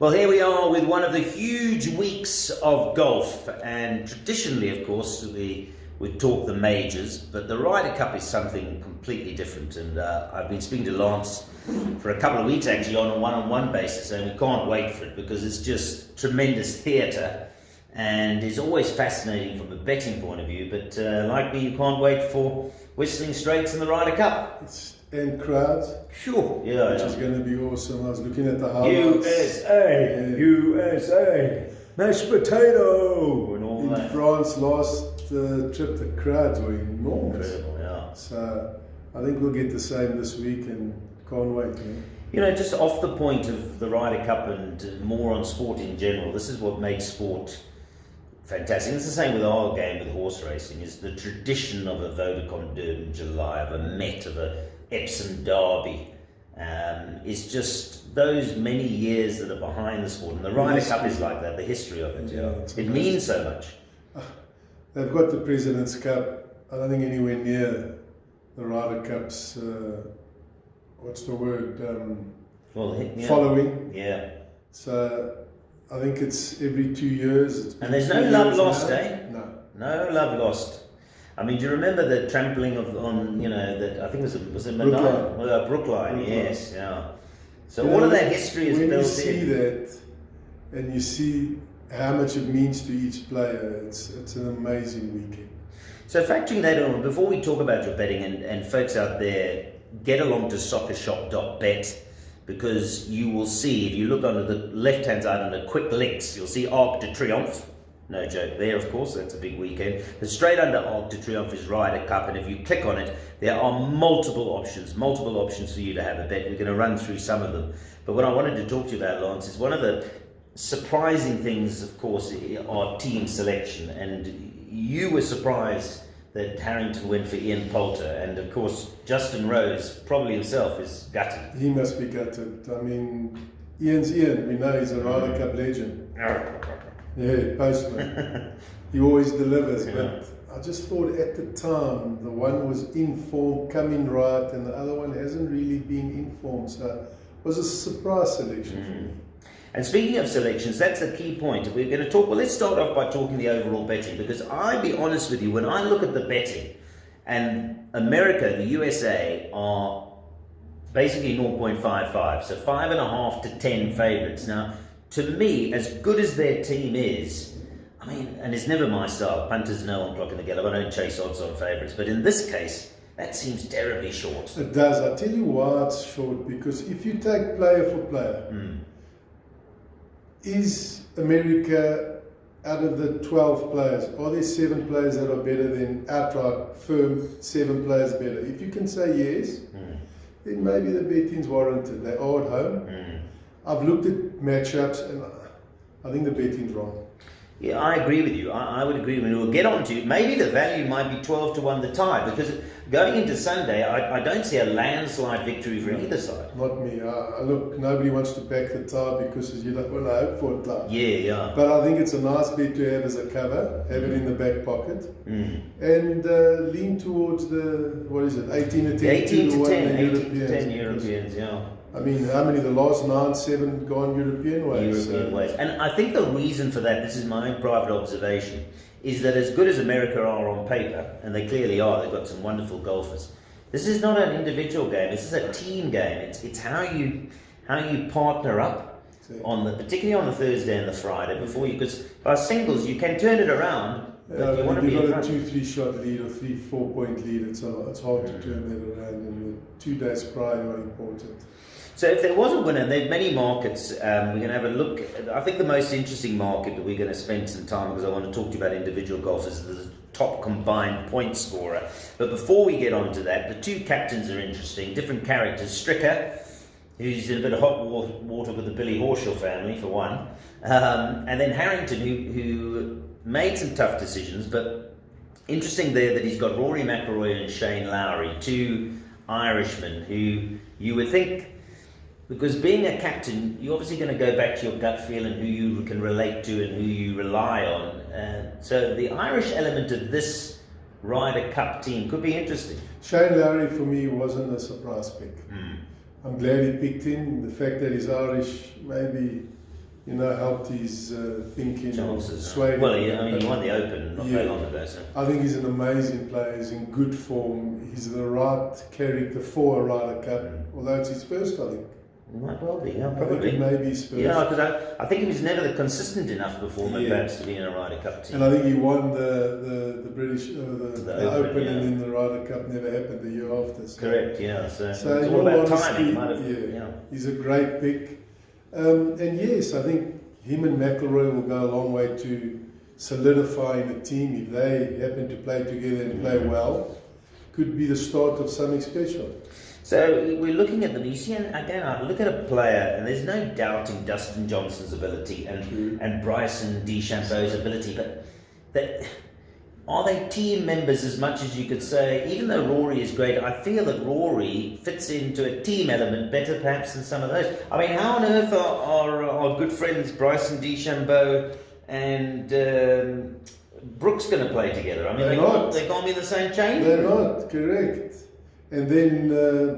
Well, here we are with one of the huge weeks of golf, and traditionally, of course, we talk the majors, but the Ryder Cup is something completely different. And I've been speaking to Lance for a couple of weeks actually on a one-on-one basis, and we can't wait for it because it's just tremendous theatre and is always fascinating from a betting point of view. But like me, you can't wait for Whistling Straits and the Ryder Cup. And crowds. Sure, yeah. Which is going to be awesome. I was looking at the highlights. USA, USA, mashed potato, and all that. In France last trip, the crowds were enormous. Incredible, yeah. So I think we'll get the same this week, and can't wait, man. You know, just off the point of the Ryder Cup and more on sport in general, this is what makes sport fantastic. It's the same with our game with horse racing, is the tradition of a Vodacom Derby in July, of a Met, of a Epsom Derby, is just those many years that are behind the sport. And the Ryder Cup is like that, the history of it. Yeah, it means so much. They've got the President's Cup, I don't think anywhere near the Ryder Cup's, what's the word, following. Yeah. So I think it's every 2 years. And there's no love lost, now. eh? No. No love lost. I mean, do you remember the trampling on, you know, that I think was it Brookline? Brookline, yes, yeah. So all of that history is built in. When you see that, and you see how much it means to each player, it's an amazing weekend. So factoring that on, before we talk about your betting, and folks out there, get along to soccershop.bet, because you will see, if you look under the left-hand side under quick links, you'll see Arc de Triomphe. No joke there, of course, that's a big weekend. But straight under Arc de Triomphe is Ryder Cup, and if you click on it, there are multiple options for you to have a bet. We're going to run through some of them. But what I wanted to talk to you about, Lance, is one of the surprising things, of course, are team selection. And you were surprised that Harrington went for Ian Poulter, and of course, Justin Rose, probably himself, is gutted. He must be gutted. I mean, Ian's Ian, we know he's a Ryder Cup legend. Yeah, postman. He always delivers, but I just thought at the time the one was in form, coming right, and the other one hasn't really been in form. So it was a surprise selection for me. And speaking of selections, that's a key point. We're going to talk, well, let's start off by talking the overall betting, because I'll be honest with you, when I look at the betting, and America, the USA, are basically 0.55, so 5.5 to 10 favourites. Now, to me, as good as their team is, I mean, and it's never my style, punters know I'm clocking the gallop, I don't chase odds on favourites, but in this case, that seems terribly short. It does. I'll tell you why it's short, because if you take player for player, is America, out of the 12 players, are there 7 players that are better than outright firm 7 players better? If you can say yes, then maybe the betting's warranted. They are at home. I've looked at matchups, and I think the betting's wrong. Yeah, I agree with you. I would agree with you. We'll get on to, maybe the value might be 12 to 1 the tie, because going into Sunday, I don't see a landslide victory for either side. Not me. Look, nobody wants to back the tie because you don't want to hope for a tie. Yeah. But I think it's a nice bet to have as a cover, have it in the back pocket, and lean towards the, 18 to 10? 18 to 10 Europeans, yeah. I mean, how many? The last 9-7 gone European ways. Ways. And I think the reason for that, this is my own private observation, is that as good as America are on paper, and they clearly are, they've got some wonderful golfers, this is not an individual game, this is a team game. It's how you partner up, particularly on the Thursday and the Friday, before you, because by singles you can turn it around, but you want to be in front. You've got a 2-3 shot lead or 3-4 point lead, it's hard to turn that around, and the 2 days prior are important. So if there was a winner, there are many markets, we're going to have a look. I think the most interesting market that we're going to spend some time, because I want to talk to you about individual golfers, is the top combined point scorer. But before we get on to that, the 2 captains are interesting, different characters. Stricker, who's in a bit of hot water with the Billy Horschel family, for one. And then Harrington, who made some tough decisions, but interesting there that he's got Rory McIlroy and Shane Lowry, 2 Irishmen who you would think, because being a captain, you're obviously going to go back to your gut feel and who you can relate to and who you rely on. So the Irish element of this Ryder Cup team could be interesting. Shane Lowry, for me, wasn't a surprise pick. I'm glad he picked him. The fact that he's Irish maybe helped his thinking. Chances. Swayed Well, him. he won the Open not very long ago. So. I think he's an amazing player. He's in good form. He's the right character for a Ryder Cup, although it's his first, I think. Might well be, yeah, I probably. think it may be his first. Yeah, because I think he was never the consistent enough performer, perhaps, to be in a Ryder Cup team. And I think he won the British the Open, yeah. And then the Ryder Cup never happened the year after. So. Correct, yeah. So it's in all about honesty, timing. He might have, he's a great pick. And yes, I think him and McIlroy will go a long way to solidifying a team if they happen to play together and play well. Could be the start of something special. So we're looking at them. You see, again, I look at a player, and there's no doubting Dustin Johnson's ability and Bryson DeChambeau's ability, but are they team members as much as you could say? Even though Rory is great, I feel that Rory fits into a team element better perhaps than some of those. I mean, how on earth are our good friends Bryson DeChambeau and Brooks going to play together? I mean, they can't be in the same chamber. They're not, correct. And then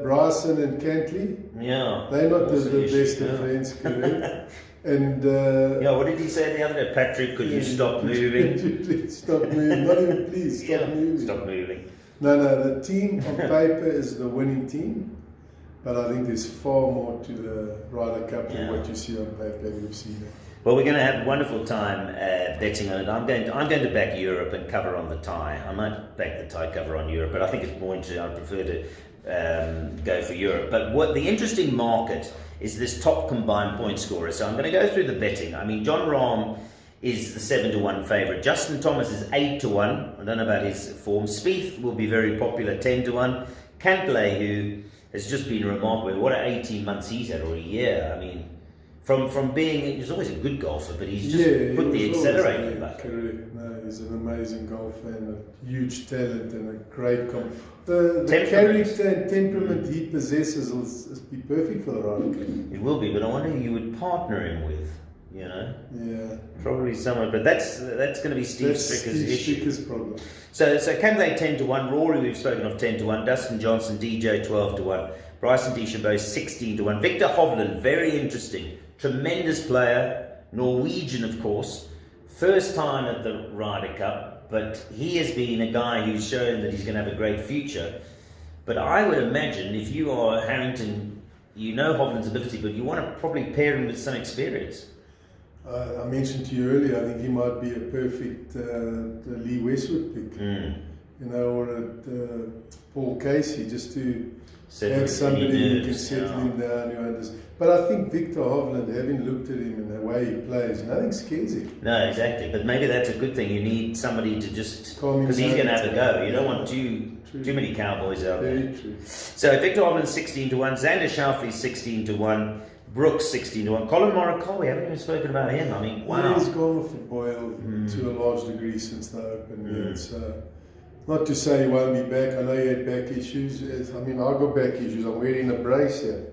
Bryson and Cantley, they're not the best of friends, correct? And what did he say the other day? Patrick, could you stop moving? Could you please stop moving? Not even please, stop moving. Stop moving. No, the team on paper is the winning team, but I think there's far more to the Ryder Cup than what you see on paper. You've seen it. Well, we're going to have a wonderful time betting on it. I'm going to back Europe and cover on the tie. I might back the tie cover on Europe, but I think it's more interesting. I prefer to go for Europe. But what the interesting market is this top combined point scorer. So I'm going to go through the betting. I mean, John Rahm is the 7-1 favourite. Justin Thomas is 8-1. I don't know about his form. Spieth will be very popular, 10-1. Cantlay, who has just been remarkable. What 18 months he's had, or a year. I mean, from being, he was always a good golfer, but he's just put the accelerator back. Correct. No, he's an amazing golfer and a huge talent and a great the character and temperament he possesses will be perfect for the Ryder Cup. It will be, but I wonder who you would partner him with. Yeah. Probably someone, but that's going to be Steve Stricker's issue. Stricker's problem. So Cantlay 10-1, Rory we've spoken of 10-1, Dustin Johnson, DJ 12-1, Bryson DeChambeau 16-1, Victor Hovland, very interesting, tremendous player, Norwegian of course, first time at the Ryder Cup, but he has been a guy who's shown that he's going to have a great future. But I would imagine if you are Harrington, you know Hovland's ability, but you want to probably pair him with some experience. I mentioned to you earlier, I think he might be a perfect Lee Westwood pick. Or a Paul Casey, just to have somebody who can settle him down. Who understands. But I think Victor Hovland, having looked at him and the way he plays, nothing scares him. No, exactly. But maybe that's a good thing. You need somebody to just, because he's going to have a go. You don't want too many cowboys out there. Very true. So Victor Hovland 16-1, Xander Schauffele 16-1. Brooks 16-1. Colin Morikawa, we haven't even spoken about him. I mean, wow. He's gone off the boil to a large degree since the Open. So, not to say he won't be back. I know he had back issues. I mean, I've got back issues. I'm wearing a brace here.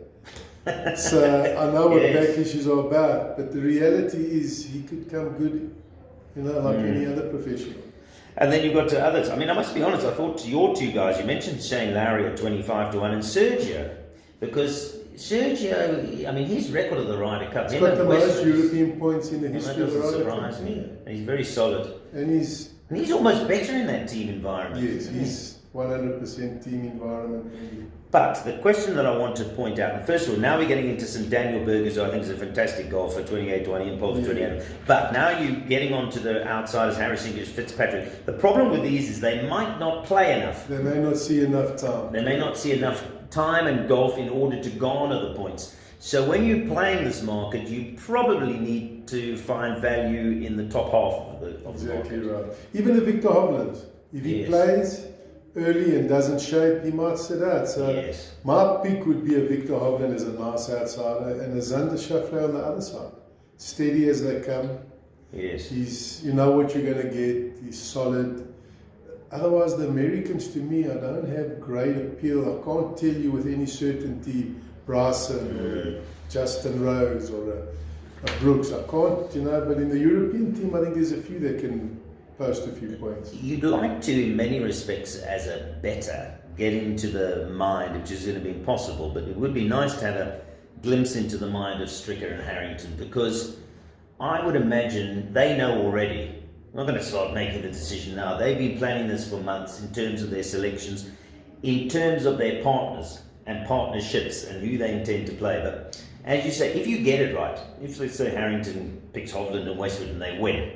So I know what back issues are about. But the reality is he could come good, like any other professional. And then you've got to others. I mean, I must be honest, I thought your two guys, you mentioned Shane Lowry at 25-1 and Sergio, because Sergio, I mean, his record of the Ryder Cup. He's got the most European points in the history of the Ryder Cup. Surprise me. And he's very solid. And he's almost better in that team environment. Yes, he's 100% team environment. But the question that I want to point out, and first of all, now we're getting into some Daniel Bergers, who I think is a fantastic golfer, 28-20 and Poulter 28. But now you're getting on to the outsiders, Harris English, Fitzpatrick. The problem with these is they might not play enough. They may not see enough time. They may not see enough time and golf in order to garner the points. So when you're playing this market, you probably need to find value in the top half of the Exactly market. right. Even the Victor Hovland, if he plays early and doesn't shape, he might sit out. So my pick would be a Victor Hovland as a nice outsider and a Xander Schauffele on the other side. Steady as they come. Yes. He's, you know what you're going to get. He's solid. Otherwise, the Americans, to me, I don't have great appeal. I can't tell you with any certainty Bryson or Justin Rose or a Brooks. I can't, but in the European team, I think there's a few that can post a few points. You'd like to, in many respects, as a bettor, get into the mind, which is going to be impossible, but it would be nice to have a glimpse into the mind of Stricker and Harrington, because I would imagine they know already. I'm not going to start making the decision now. They've been planning this for months in terms of their selections, in terms of their partners and partnerships and who they intend to play. But as you say, if you get it right, if let's say Harrington picks Hovland and Westwood and they win,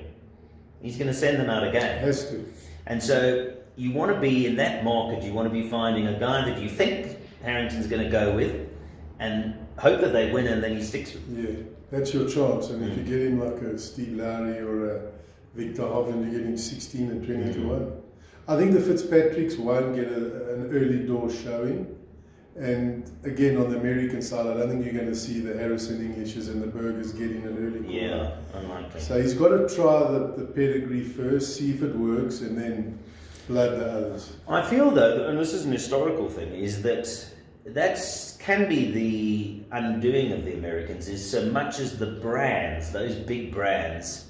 he's going to send them out again. Has to. And so you want to be in that market, you want to be finding a guy that you think Harrington's going to go with and hope that they win and then he sticks with them. Yeah, that's your chance. And if you get him like a Steve Lowry or a Victor Hovland, you get him 16 and 20 to 1. I think the Fitzpatricks won't get an early door showing. And again, on the American side, I don't think you're going to see the Harrison Englishes and the Burgers getting an early call. Yeah, unlikely. So he's got to try the pedigree first, see if it works, and then blood the others. I feel though, and this is an historical thing, is that can be the undoing of the Americans, is so much as the brands, those big brands,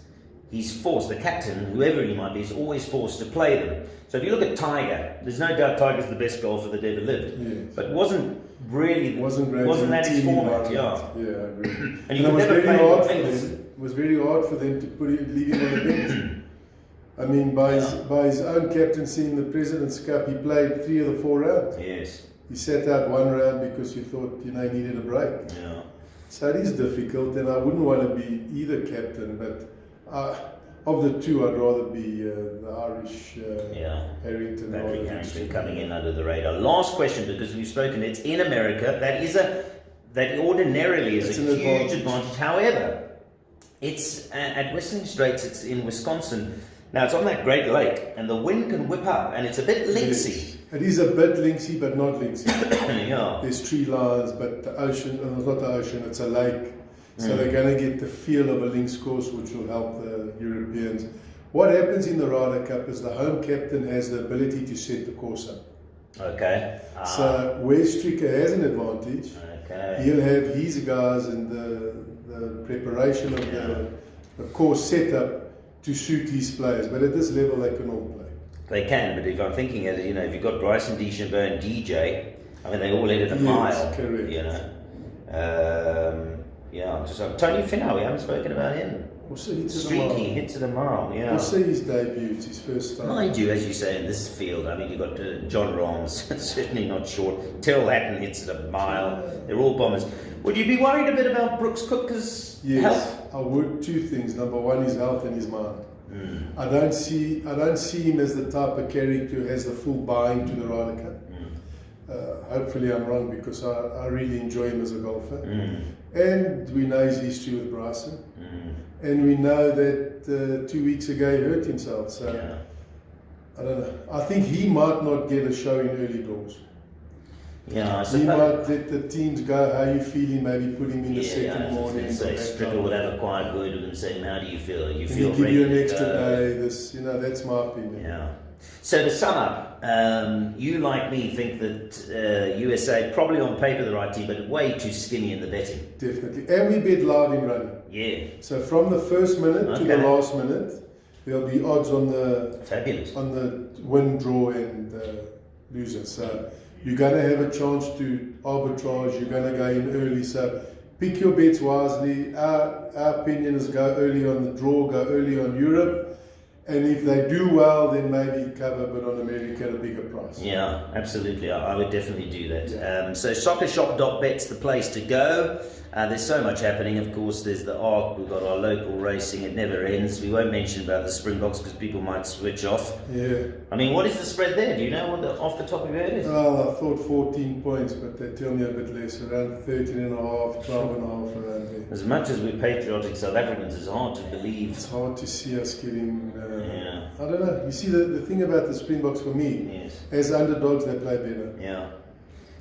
he's forced, the captain, whoever he might be, is always forced to play them. So if you look at Tiger, there's no doubt Tiger's the best golfer that ever lived. Yes. But wasn't that his format, yeah. Yeah, I agree. And And you it could was never very play hard with for fingers. them. It was very hard for them to leave him on the bench. I mean, by his own captaincy in the President's Cup, he played 3 of the 4 rounds. Yes. He sat out 1 round because he thought, he needed a break. Yeah. So it is difficult, and I wouldn't want to be either captain, but of the two, I'd rather be the Irish Harrington. Patrick Harrington coming in under the radar. Last question, because we've spoken, it's in America. That ordinarily is a huge advantage. However, it's at Whistling Straits, it's in Wisconsin. Now, it's on that Great Lake, and the wind can whip up, and it's a bit linksy. It is a bit linksy, but not linksy. Yeah. There's tree lines, but the ocean, it's not the ocean, it's a lake. So they're going to get the feel of a links course, which will help the Europeans. What happens in the Ryder Cup is the home captain has the ability to set the course up. Okay. So where Stricker has an advantage, he'll have his guys and the preparation of the course set up to suit his players. But at this level, they can all play. They can, but if I'm thinking, if you've got Bryson DeChambeau and DJ, I mean, they all headed a mile. Correct. Tony Finau, we haven't spoken about him. Also hits Streaky, hits it a mile, yeah. We'll see his debut, it's his first time. Mind you, as you say, in this field, I mean, you've got John Rahms, certainly not short. Tyrrell Hatton hits it a mile. They're all bombers. Would you be worried a bit about Brooks Koepka's health? I would. 2 things. Number 1, his health and his mind. I don't see him as the type of character who has the full buy-in to the Ryder Cup. Hopefully I'm wrong, because I really enjoy him as a golfer. And we know his history with Bryson. And we know that 2 weeks ago he hurt himself. So I don't know. I think he might not get a show in early doors. Yeah, I suppose. He might let the teams go, how you feeling, maybe put him in the second morning. Stricker would have a quiet word with him saying, how do you feel? You feel give ready you an to extra go? day, that's my opinion. Yeah. So to sum up, you like me think that USA, probably on paper the right team, but way too skinny in the betting. Definitely. And we bet live in running. Yeah. So from the first minute to the last minute, there'll be odds on the win, draw and loser. So you're going to have a chance to arbitrage, you're going to go in early. So pick your bets wisely. Our opinion is go early on the draw, go early on Europe. And if they do well, then maybe cover, but on America at a bigger price. Yeah, absolutely. I would definitely do that. So Soccershop.bet's the place to go. There's so much happening. Of course, there's the ARC. We've got our local racing. It never ends. We won't mention about the Springboks because people might switch off. Yeah. I mean, what is the spread there? Do you know what off the top of your head is? Well, I thought 14 points, but they tell me a bit less, around 13 and a half, 12 and a half, around there. As much as we're patriotic South Africans, it's hard to believe. It's hard to see us getting... I don't know. You see, the thing about the Springboks for me, as underdogs, they play better. Yeah.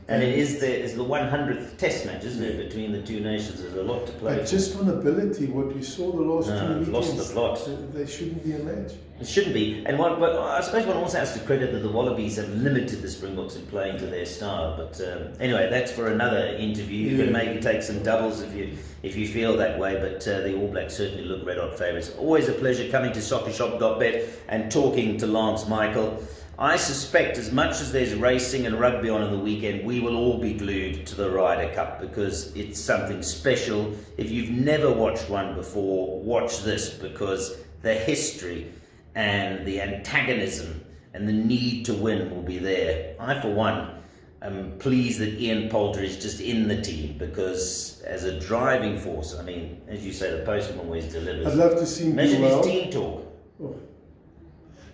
And it is the 100th test match, isn't it, between the two nations? There's a lot to play. But just on ability, what we saw the last 2 weekends, lost the plot. They shouldn't be a match. It shouldn't be. But I suppose one also has to credit that the Wallabies have limited the Springboks in playing to their style. But anyway, that's for another interview. You can maybe take some doubles if you feel that way. But the All Blacks certainly look red hot favourites. Always a pleasure coming to Soccershop.bet and talking to Lance Michael. I suspect as much as there's racing and rugby on the weekend, we will all be glued to the Ryder Cup because it's something special. If you've never watched one before, watch this, because the history and the antagonism and the need to win will be there. I, for one, am pleased that Ian Poulter is just in the team, because as a driving force, I mean, as you say, the postman always delivers. I'd love to see him do Imagine well. his team talk. Oh.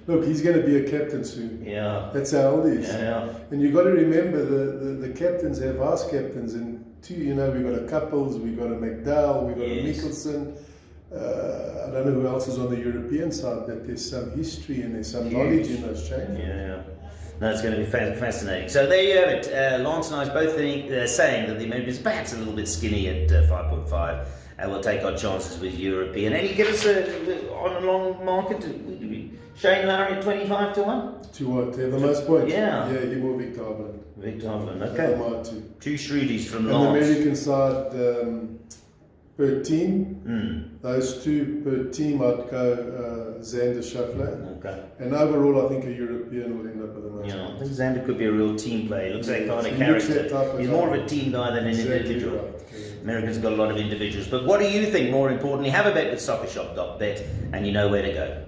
Look, he's going to be a captain soon. Yeah. That's how old he is. Yeah. And you've got to remember the captains have vice captains, and two, you know, we've got a Couples, we've got a McDowell, we've got a Mickelson. I don't know who else is on the European side, but there's some history and there's some knowledge in those changes. Yeah. No, it's going to be fascinating. So there you have it. Lance and I are both saying that the Americans perhaps a little bit skinny at 5.5. We'll take our chances with European. And you give us on a long market, Shane Lowry at 25 to 1? To what? To have the most points? Yeah. Yeah, him or Victor Hovland. Victor Hovland, okay. My two. Two Shrewdies from And the Lance. American side, per team, those two per team, I'd go Xander Schauffele. Okay. And overall, I think a European will end up with the most Yeah, I points. think Xander could be a real team player. He looks like kind of He looks that type character. of He's guy. more of a team guy than an Exactly individual. right, correct. Americans got a lot of individuals. But what do you think, more importantly? Have a bet with Soccershop.bet and you know where to go.